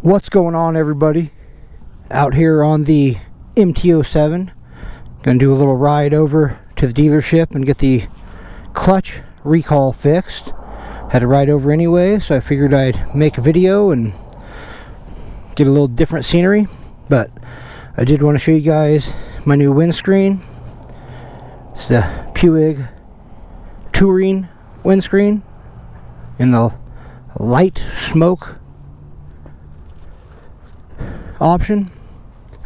What's going on, everybody? Out here on the MT-07. Gonna do a little ride over to the dealership and get the clutch recall fixed. Had to ride over anyway, so I figured I'd make a video and get a little different scenery. But I did want to show you guys my new windscreen. It's the Puig touring windscreen in the light smoke option.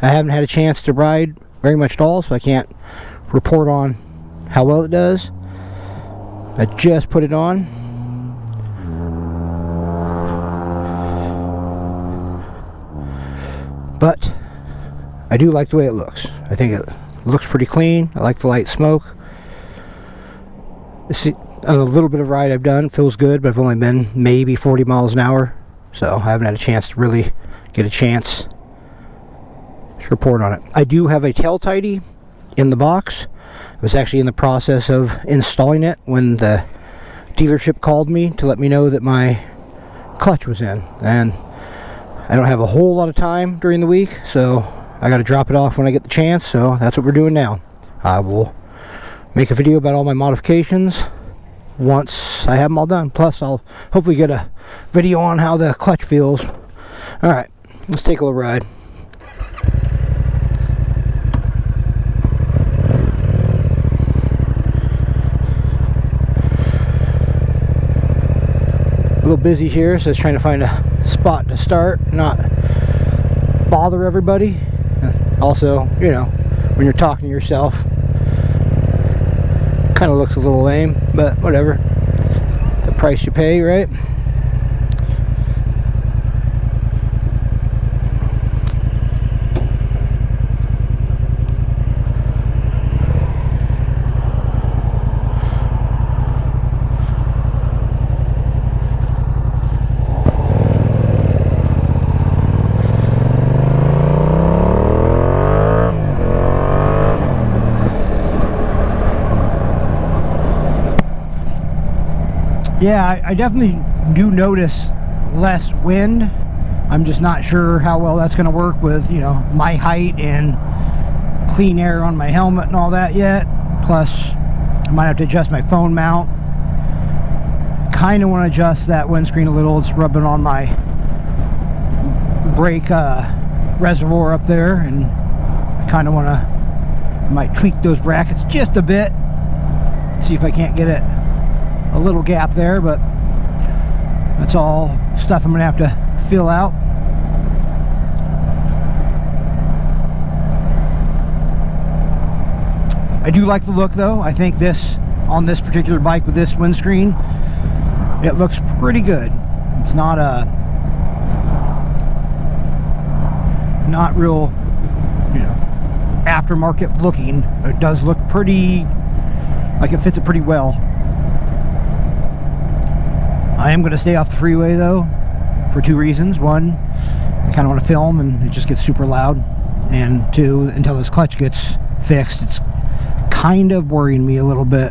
I haven't had a chance to ride very much at all, so I can't report on how well it does. I just put it on. But I do like the way it looks. I think it looks pretty clean. I like the light smoke. A little bit of ride I've done feels good, but I've only been maybe 40 miles an hour, so I haven't had a chance to really get a chance to report on it. I do have a tail tidy in the box. I was actually in the process of installing it when the dealership called me to let me know that my clutch was in, and I don't have a whole lot of time during the week, so I got to drop it off when I get the chance. So that's what we're doing now. I will make a video about all my modifications once I have them all done. Plus I'll hopefully get a video on how the clutch feels. Alright, let's take a little ride. A little busy here, so I was trying to find a spot to start, not bother everybody. Also, you know, when you're talking to yourself, kind of looks a little lame, but whatever. The price you pay, right? Yeah, I definitely do notice less wind. I'm just not sure how well that's going to work with, you know, my height and clean air on my helmet and all that yet. Plus, I might have to adjust my phone mount. Kind of want to adjust that windscreen a little. It's rubbing on my brake reservoir up there, and I kind of want to, I might tweak those brackets just a bit. See if I can't get it a little gap there, but that's all stuff I'm gonna have to fill out. I do like the look though. I think this, on this particular bike with this windscreen, it looks pretty good. It's not not real, you know, aftermarket looking. It does look pretty, like it fits it pretty well. I am going to stay off the freeway though, for two reasons. One, I kind of want to film and it just gets super loud. And two, until this clutch gets fixed, it's kind of worrying me a little bit.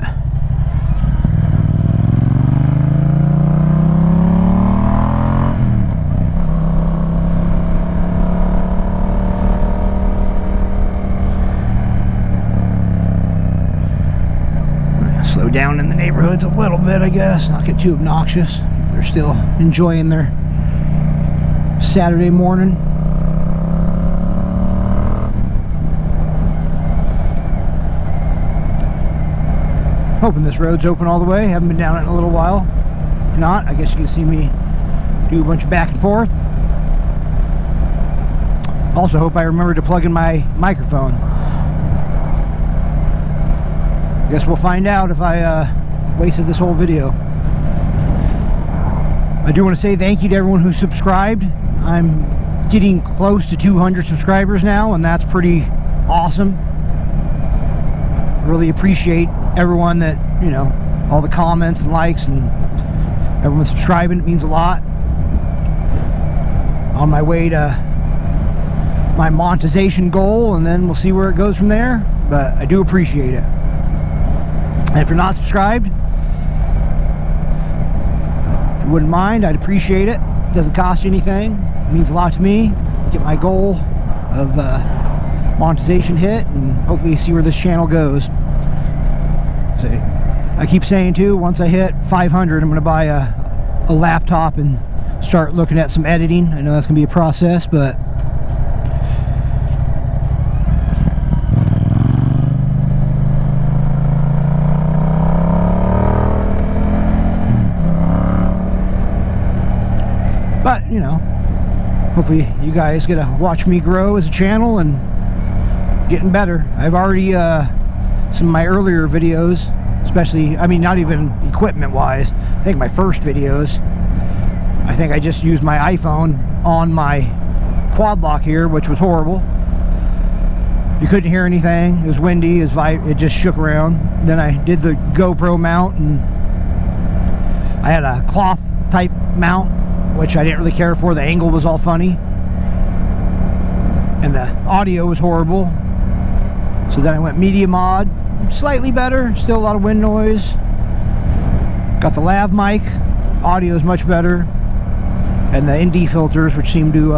Slow down in the neighborhoods a little bit, I guess, not get too obnoxious. They're still enjoying their Saturday morning. Hoping this road's open all the way. Haven't been down it in a little while. If not, I guess you can see me do a bunch of back and forth. Also hope I remember to plug in my microphone. Guess we'll find out if I wasted this whole video. I do want to say thank you to everyone who subscribed. I'm getting close to 200 subscribers now, and that's pretty awesome. Really appreciate everyone that, you know, all the comments and likes and everyone subscribing. It means a lot. On my way to my monetization goal, and then we'll see where it goes from there. But I do appreciate it. And if you're not subscribed, if you wouldn't mind, I'd appreciate it. It doesn't cost you anything. It means a lot to me. Get my goal of monetization hit, and hopefully see where this channel goes. See, I keep saying too, once I hit 500, I'm going to buy a laptop and start looking at some editing. I know that's going to be a process, but you know, hopefully you guys get to watch me grow as a channel and getting better. I've already some of my earlier videos, especially, I mean, not even equipment wise, I think my first videos, I think I just used my iPhone on my quad lock here, which was horrible. You couldn't hear anything. It was windy. It just shook around. Then I did the GoPro mount, and I had a cloth type mount, which I didn't really care for. The angle was all funny, and the audio was horrible. So then I went media mod, slightly better, still a lot of wind noise. Got the lav mic, audio is much better, and the ND filters, which seem to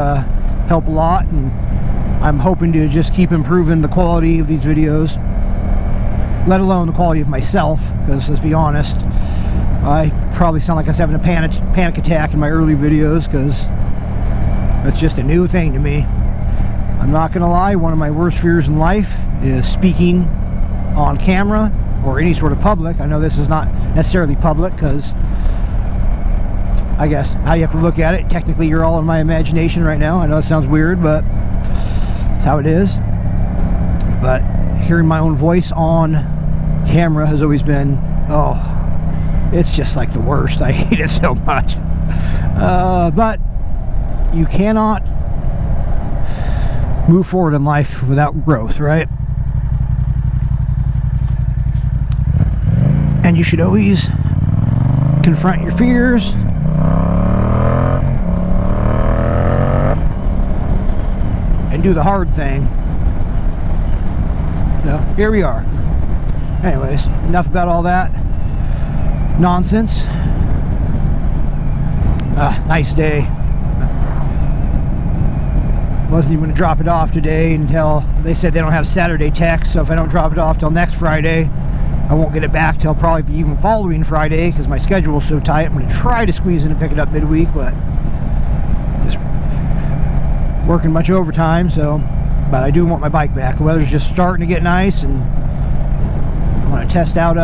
help a lot. And I'm hoping to just keep improving the quality of these videos, let alone the quality of myself, because let's be honest, I probably sound like I was having a panic attack in my early videos, because that's just a new thing to me. I'm not gonna lie, one of my worst fears in life is speaking on camera or any sort of public. I know this is not necessarily public, because I guess how you have to look at it, technically you're all in my imagination right now. I know it sounds weird, but it's how it is. But hearing my own voice on camera has always been, oh, it's just like the worst. I hate it so much. But you cannot move forward in life without growth, right? And you should always confront your fears and do the hard thing. So here we are. Anyways, enough about all that nonsense. Nice day. Wasn't even going to drop it off today until they said they don't have Saturday techs, so if I don't drop it off till next Friday, I won't get it back till probably even following Friday, because my schedule is so tight. I'm going to try to squeeze in and pick it up midweek, but just working much overtime. So, but I do want my bike back. The weather's just starting to get nice, and I want to test out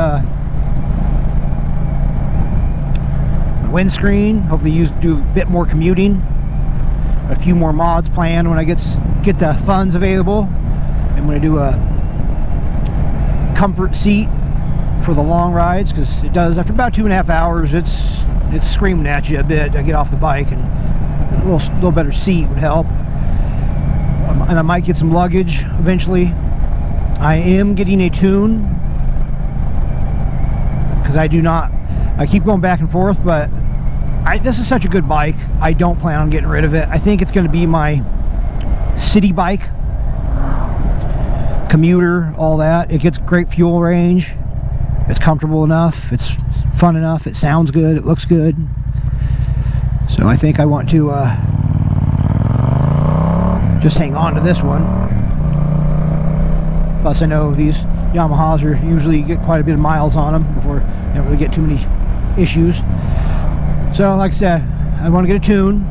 windscreen, hopefully do a bit more commuting, a few more mods planned when I get the funds available. I'm going to do a comfort seat for the long rides, because it does, after about 2.5 hours, it's screaming at you a bit to get off the bike, and a little better seat would help. And I might get some luggage eventually. I am getting a tune, because I keep going back and forth, but this is such a good bike, I don't plan on getting rid of it. I think it's going to be my city bike, commuter, all that. It gets great fuel range, it's comfortable enough, it's fun enough, it sounds good, it looks good. So I think I want to just hang on to this one. Plus I know these Yamahas usually get quite a bit of miles on them before you don't really get too many issues. So like I said, I want to get a tune.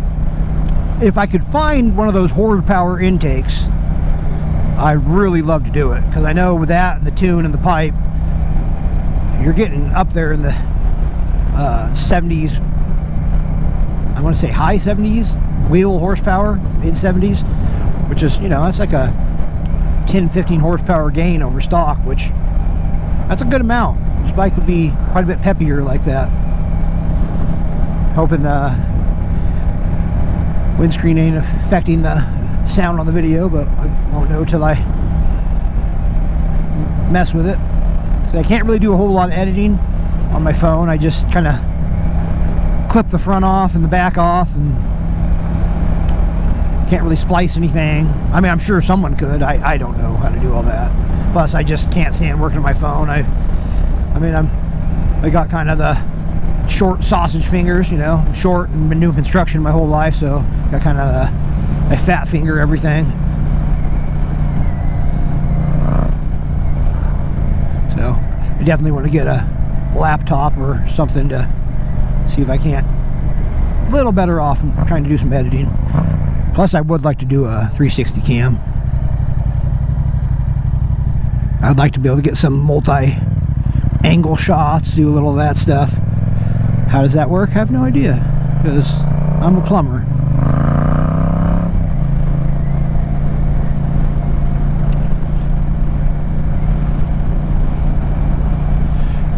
If I could find one of those horsepower intakes, I'd really love to do it, because I know with that and the tune and the pipe, you're getting up there in the 70s. I want to say high 70s wheel horsepower, mid 70s, which is, you know, that's like a 10-15 horsepower gain over stock, which that's a good amount. This bike would be quite a bit peppier like that. Hoping the windscreen ain't affecting the sound on the video, but I won't know till I mess with it. So I can't really do a whole lot of editing on my phone. I just kind of clip the front off and the back off, and can't really splice anything. I mean, I'm sure someone could. I don't know how to do all that. Plus, I just can't stand working on my phone. I got kind of the short sausage fingers, you know. I'm short and been doing construction my whole life, so got kind of a fat finger everything. So I definitely want to get a laptop or something to see if I can't a little better off and trying to do some editing. Plus I would like to do a 360 cam. I'd like to be able to get some multi-angle shots, do a little of that stuff. How does that work? I have no idea, because I'm a plumber.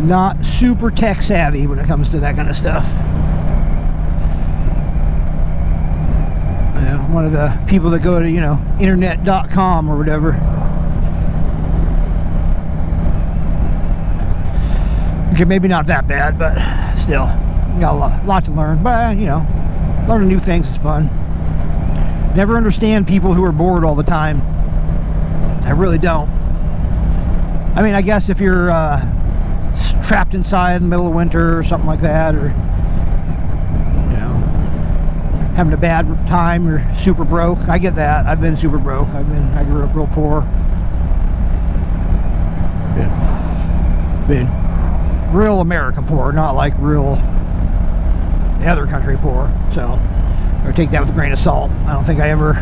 Not super tech savvy when it comes to that kind of stuff. I'm one of the people that go to, you know, internet.com or whatever. Okay, maybe not that bad, but still, you got a lot to learn. But, you know, learning new things is fun. Never understand people who are bored all the time. I really don't. I mean, I guess if you're trapped inside in the middle of winter or something like that, or, you know, having a bad time, or super broke. I get that. I've been super broke. I grew up real poor. Yeah. Been real America poor, not like real other country poor. So I take that with a grain of salt. I don't think I ever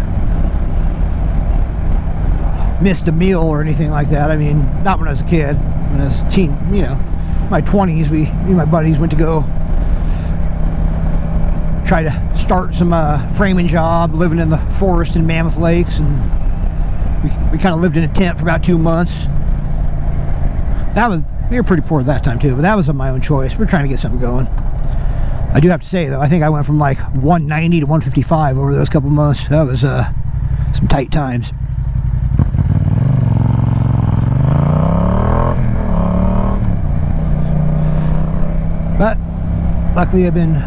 missed a meal or anything like that. I mean, not when I was a kid. When I was a teen, you know, my 20s, me and my buddies went to go try to start some framing job, living in the forest in Mammoth Lakes, and we kind of lived in a tent for about 2 months. We were pretty poor at that time too, but that was of my own choice. We're trying to get something going. I do have to say though, I think I went from like 190 to 155 over those couple months. That was some tight times. But luckily I've been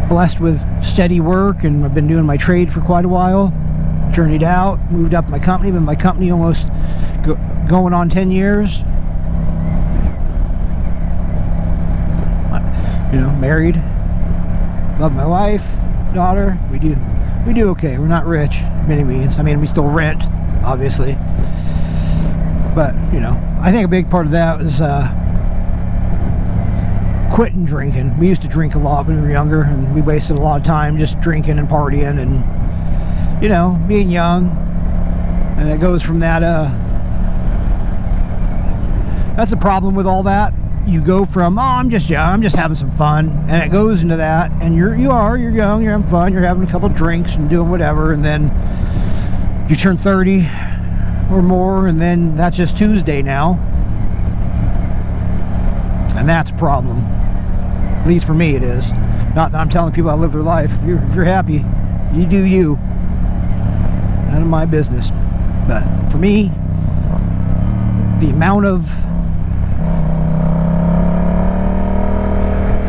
blessed with steady work, and I've been doing my trade for quite a while. Journeyed out, moved up my company, been in my company almost going on 10 years. You know, married, love my wife, daughter. We do okay. We're not rich by any means. I mean, we still rent, obviously, but you know, I think a big part of that was quitting drinking. We used to drink a lot when we were younger, and we wasted a lot of time just drinking and partying and, you know, being young. And it goes from that. That's the problem with all that. You go from, oh, I'm just young, I'm just having some fun, and it goes into that, and you're young, you're having fun, you're having a couple drinks and doing whatever, and then you turn 30 or more, and then that's just Tuesday now, and that's a problem. At least for me it is. Not that I'm telling people how to live their life. If you're happy, you do you. None of my business. But for me, the amount of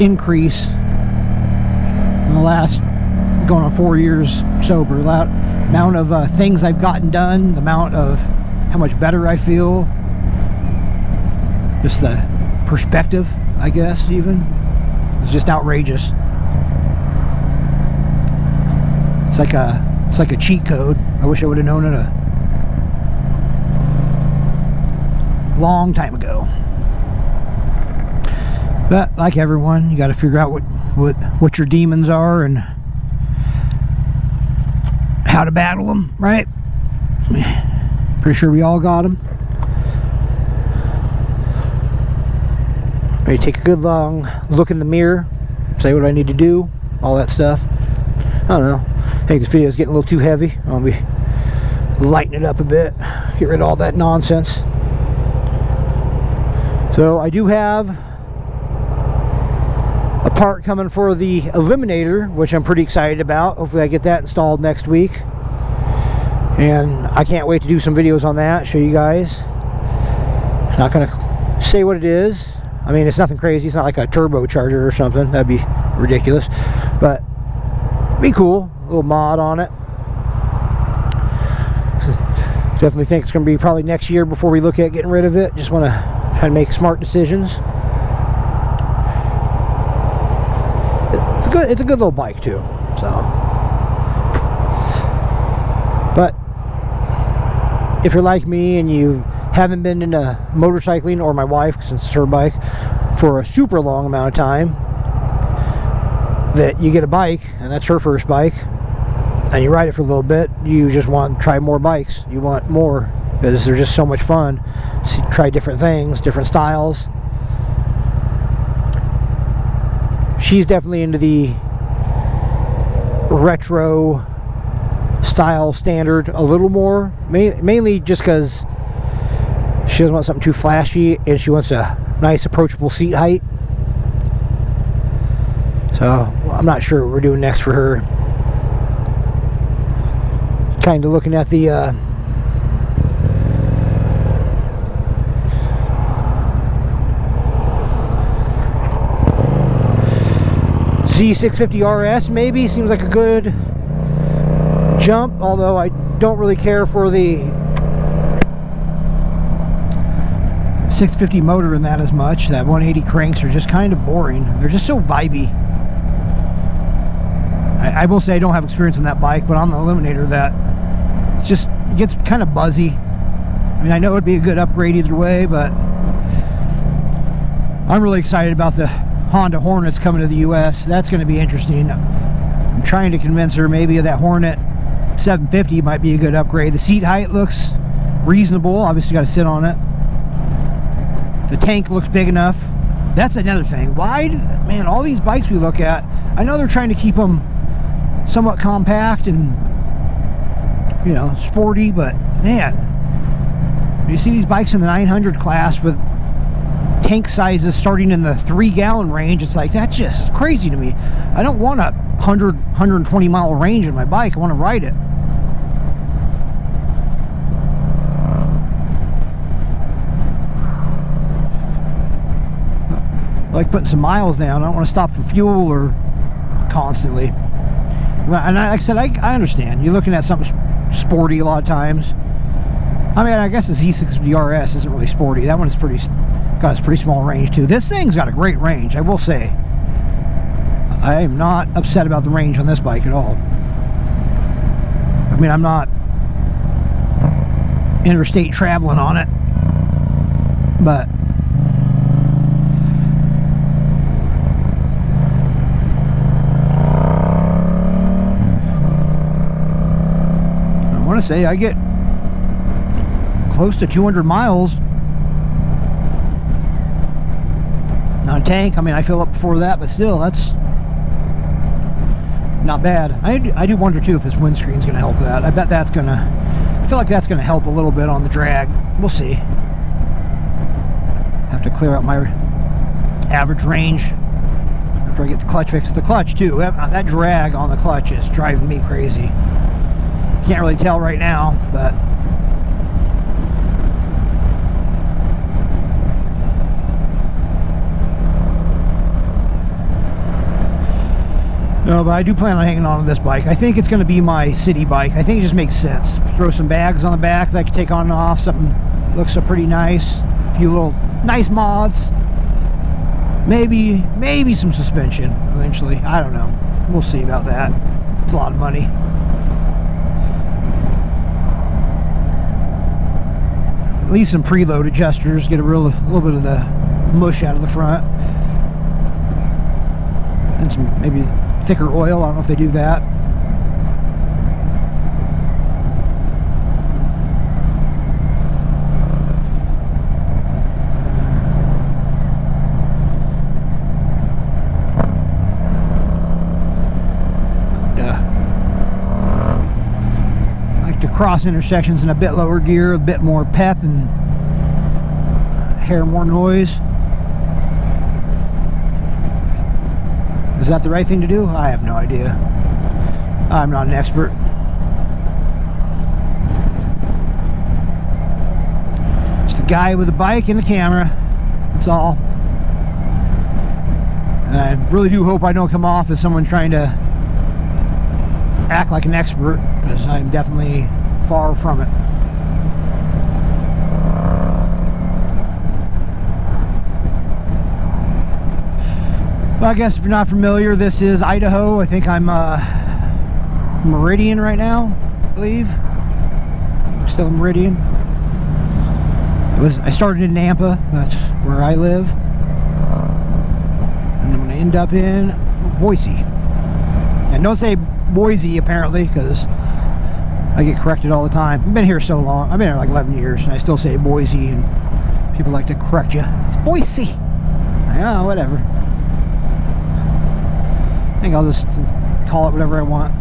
increase in the last going on 4 years sober, the amount of things I've gotten done, the amount of how much better I feel, just the perspective, I guess, even, it's just outrageous. It's like a cheat code. I wish I would have known it a long time ago. But like everyone, you got to figure out what your demons are and how to battle them, right? Pretty sure we all got them. Ready to take a good long look in the mirror, say what I need to do, all that stuff. I don't know. I think this video is getting a little too heavy. I'll be lightening it up a bit, get rid of all that nonsense. So I do have a part coming for the Eliminator, which I'm pretty excited about. Hopefully I get that installed next week, and I can't wait to do some videos on that, show you guys. I'm not gonna say what it is. I mean, it's nothing crazy. It's not like a turbocharger or something. That'd be ridiculous, but be cool. A little mod on it. Definitely think it's going to be probably next year before we look at getting rid of it. Just want to try to make smart decisions. good. It's a good little bike too. So, but if you're like me and you haven't been into motorcycling, or my wife, since it's her bike, for a super long amount of time, that you get a bike and that's her first bike, and you ride it for a little bit, you just want to try more bikes. You want more because they're just so much fun. Try different things, different styles. She's definitely into the retro style standard a little more, mainly just because she doesn't want something too flashy and she wants a nice approachable seat height. So I'm not sure what we're doing next for her. Kind of looking at the Z650 RS maybe seems like a good jump, although I don't really care for the 650 motor in that as much. That 180 cranks are just kind of boring. They're just so vibey. I will say I don't have experience on that bike, but on the Eliminator, that it gets kind of buzzy. I mean, I know it'd be a good upgrade either way, but I'm really excited about the Honda Hornets coming to the US. That's going to be interesting. I'm trying to convince her maybe that Hornet 750 might be a good upgrade. The seat height looks reasonable. Obviously got to sit on it. The tank looks big enough. That's another thing. Why, man, all these bikes we look at, I know they're trying to keep them somewhat compact and, you know, sporty, but man, you see these bikes in the 900 class with tank sizes starting in the 3-gallon range. It's like, that's just crazy to me. I don't want a 120 mile range in my bike. I want to ride it. I like putting some miles down. I don't want to stop for fuel or constantly. And like I said, I understand. You're looking at something sporty a lot of times. I mean, I guess the Z650 RS isn't really sporty. That one is got a pretty small range too. This thing's got a great range, I will say. I am not upset about the range on this bike at all. I mean, I'm not interstate traveling on it, but I want to say I get close to 200 miles on a tank. I mean, I fill up before that, but still, that's not bad. I do wonder too if this windscreen's going to help that. I bet that's going to, I feel like that's going to help a little bit on the drag. We'll see. Have to clear out my average range after I get the clutch fixed. The clutch too, that drag on the clutch is driving me crazy. Can't really tell right now, but no, but I do plan on hanging on to this bike. I think it's going to be my city bike. I think it just makes sense. Throw some bags on the back that I can take on and off. Something looks pretty nice. A few little nice mods. Maybe some suspension eventually. I don't know. We'll see about that. It's a lot of money. At least some preload adjusters. Get a little bit of the mush out of the front. And some maybe thicker oil. I don't know if they do that. I like to cross intersections in a bit lower gear, a bit more pep and hear more noise. Is that the right thing to do? I have no idea. I'm not an expert. Just a guy with a bike and a camera. That's all. And I really do hope I don't come off as someone trying to act like an expert, because I'm definitely far from it. Well, I guess if you're not familiar, this is Idaho. I think I'm Meridian right now, I believe. I'm still in Meridian. I started in Nampa, that's where I live. And I'm going to end up in Boise. And don't say Boise, apparently, because I get corrected all the time. I've been here so long. I've been here like 11 years, and I still say Boise, and people like to correct you. It's Boise. Oh, whatever. I think I'll just call it whatever I want.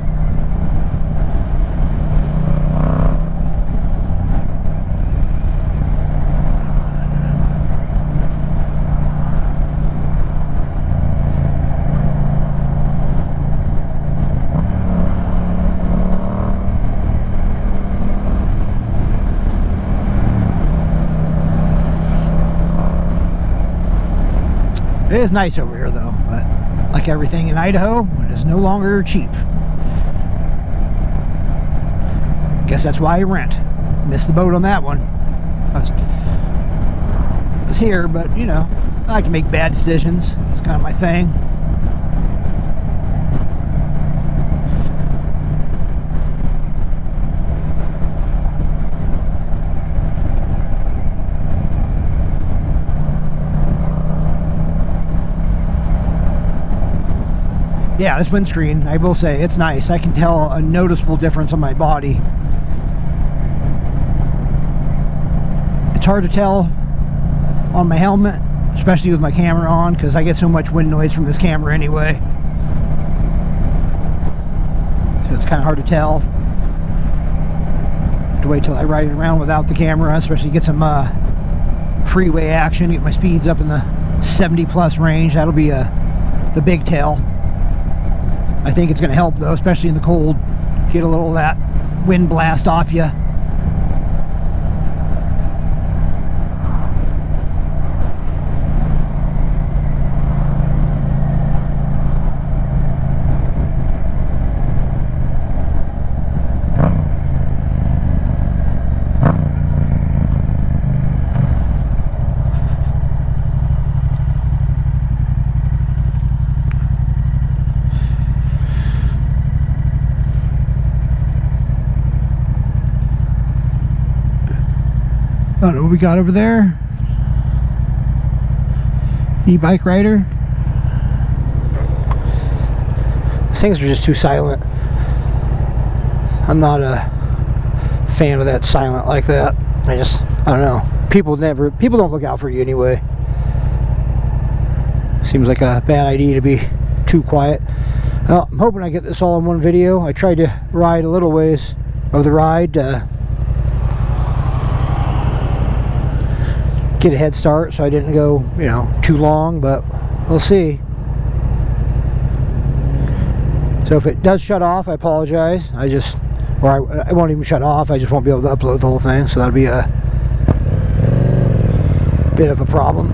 It is nice over here though, but like everything in Idaho, it is no longer cheap. Guess that's why I rent. Missed the boat on that one. I was here, but you know, I like to make bad decisions. It's kind of my thing. Yeah, this windscreen, I will say, it's nice. I can tell a noticeable difference on my body. It's hard to tell on my helmet, especially with my camera on, because I get so much wind noise from this camera anyway. So it's kind of hard to tell. I have to wait till I ride it around without the camera, especially get some freeway action, get my speeds up in the 70 plus range. That'll be the big tell. I think it's going to help though, especially in the cold. Get a little of that wind blast off you. I don't know what we got over there. E-bike rider. These things are just too silent. I'm not a fan of that silent like that. I don't know. People don't look out for you anyway. Seems like a bad idea to be too quiet. Well, I'm hoping I get this all in one video. I tried to ride a little ways of the ride to get a head start, so I didn't go, you know, too long, but we'll see. So if it does shut off, I apologize. I won't even shut off. I just won't be able to upload the whole thing, so that'll be a bit of a problem.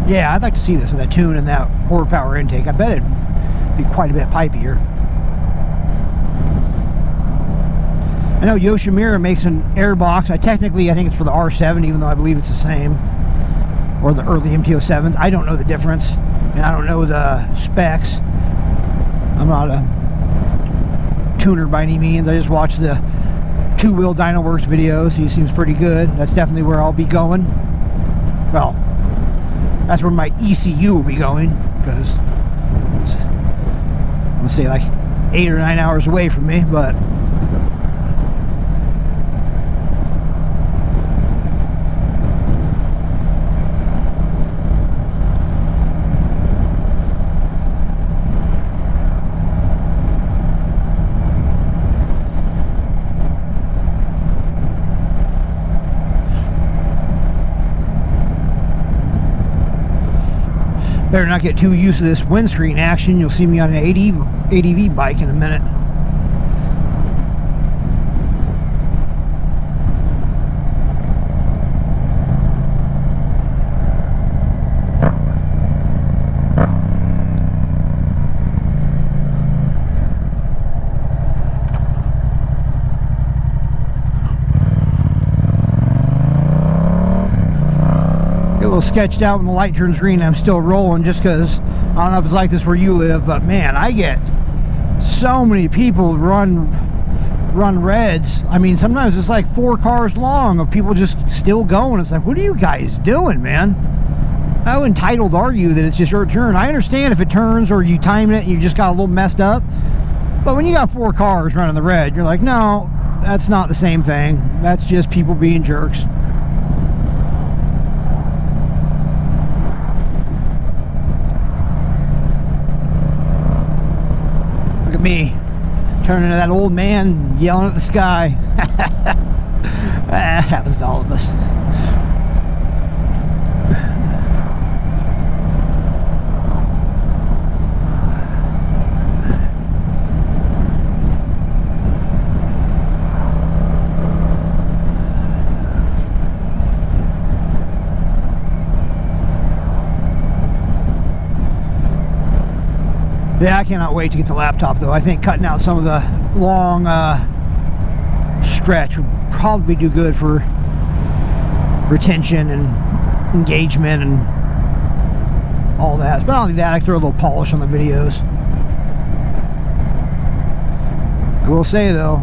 Yeah, I'd like to see this with that tune and that horsepower intake. I bet it'd be quite a bit pipier. I know Yoshimura makes an air box. I think it's for the R7, even though I believe it's the same. Or the early MT-07s. I don't know the difference. And I don't know the specs. I'm not a tuner by any means. I just watch the two-wheel Dynoworks videos. He seems pretty good. That's definitely where I'll be going. Well, that's where my ECU will be going, because it's, I'm gonna say like 8 or 9 hours away from me, but better not get too used to this windscreen action. You'll see me on an ADV bike in a minute. a little sketched out when the light turns green. I'm still rolling just because I don't know if it's like this where you live, but man, I get so many people run reds. I mean, sometimes it's like 4 cars long of people just still going. It's like, what are you guys doing, man? How entitled are you that it's just your turn? I understand if it turns or you time it and you just got a little messed up, but when you got 4 cars running the red, you're like, no, that's not the same thing. That's just people being jerks. Look at me turning into that old man yelling at the sky. That happens to all of us. Yeah, I cannot wait to get the laptop though. I think cutting out some of the long stretch would probably do good for retention and engagement and all that. But not only that, I throw a little polish on the videos. I will say though,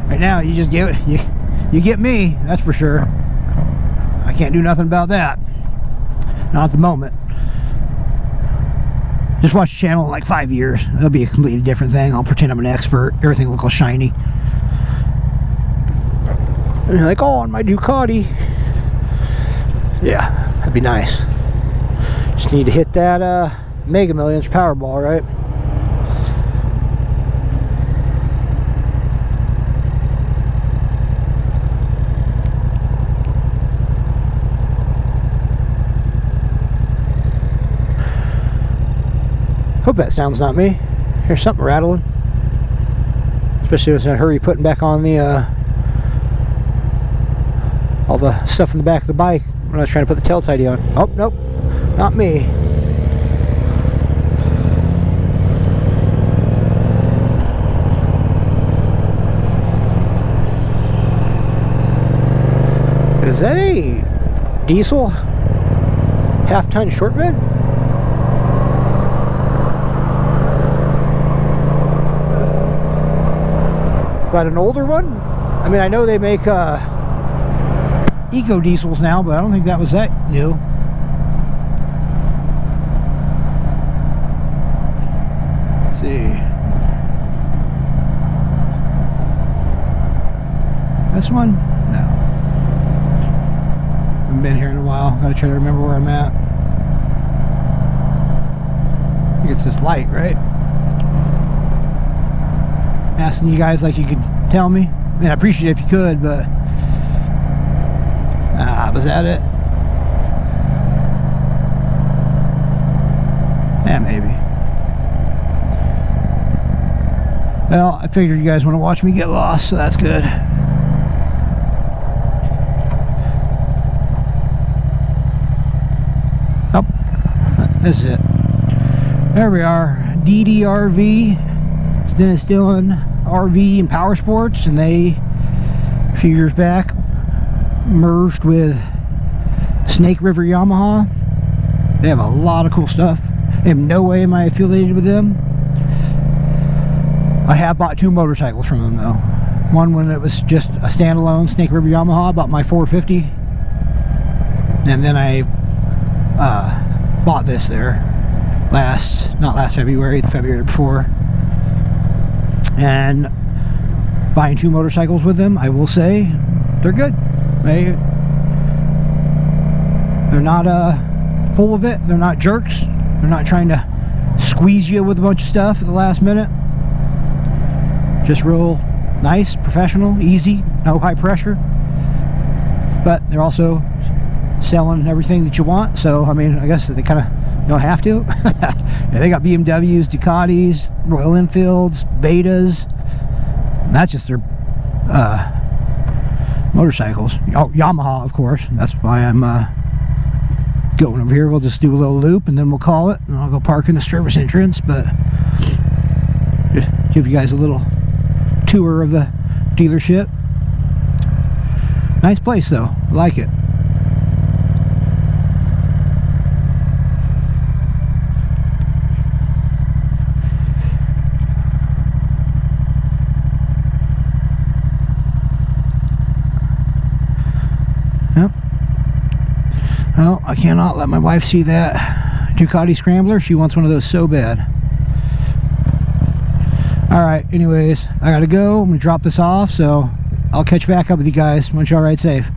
right now you just get you get me, that's for sure. I can't do nothing about that. Not at the moment. Just watch the channel in like 5 years. It'll be a completely different thing. I'll pretend I'm an expert. Everything will look all shiny. And you're like, oh, on my Ducati. Yeah, that'd be nice. Just need to hit that Mega Millions Powerball, right? Hope that sound's not me. Here's something rattling. Especially when it's in a hurry putting back on the all the stuff in the back of the bike when I was trying to put the tail tidy on. Oh, nope. Not me. Is that a diesel half-ton short bed? But an older one? I mean, I know they make eco diesels now, but I don't think that was that new. Let's see. This one? No. Haven't been here in a while. Gotta try to remember where I'm at. I think it's this light, right? Asking you guys like you could tell me. I mean, I appreciate it if you could, but was that it? Yeah, maybe. Well, I figured you guys want to watch me get lost, so that's good. Oh, this is it. There we are. DDRV. It's Dennis Dillon RV and Power Sports, and they a few years back merged with Snake River Yamaha. They have a lot of cool stuff. In no way am I affiliated with them. I have bought 2 motorcycles from them though. One when it was just a standalone Snake River Yamaha, I bought my 450, and then I bought this there not last February, the February before. And buying 2 motorcycles with them, I will say they're good. They're not full of it. They're not jerks. They're not trying to squeeze you with a bunch of stuff at the last minute. Just real nice, professional, easy, no high pressure. But they're also selling everything that you want. So I mean, I guess they kind of don't have to. Yeah, they got BMWs, Ducatis, Royal Enfields, Betas. And that's just their motorcycles. Oh, Yamaha, of course. That's why I'm going over here. We'll just do a little loop and then we'll call it, and I'll go park in the service entrance. But just give you guys a little tour of the dealership. Nice place though. I like it. Yep. Well, I cannot let my wife see that Ducati Scrambler. She wants one of those so bad. Alright, anyways, I gotta go. I'm gonna drop this off, so I'll catch back up with you guys once y'all ride safe.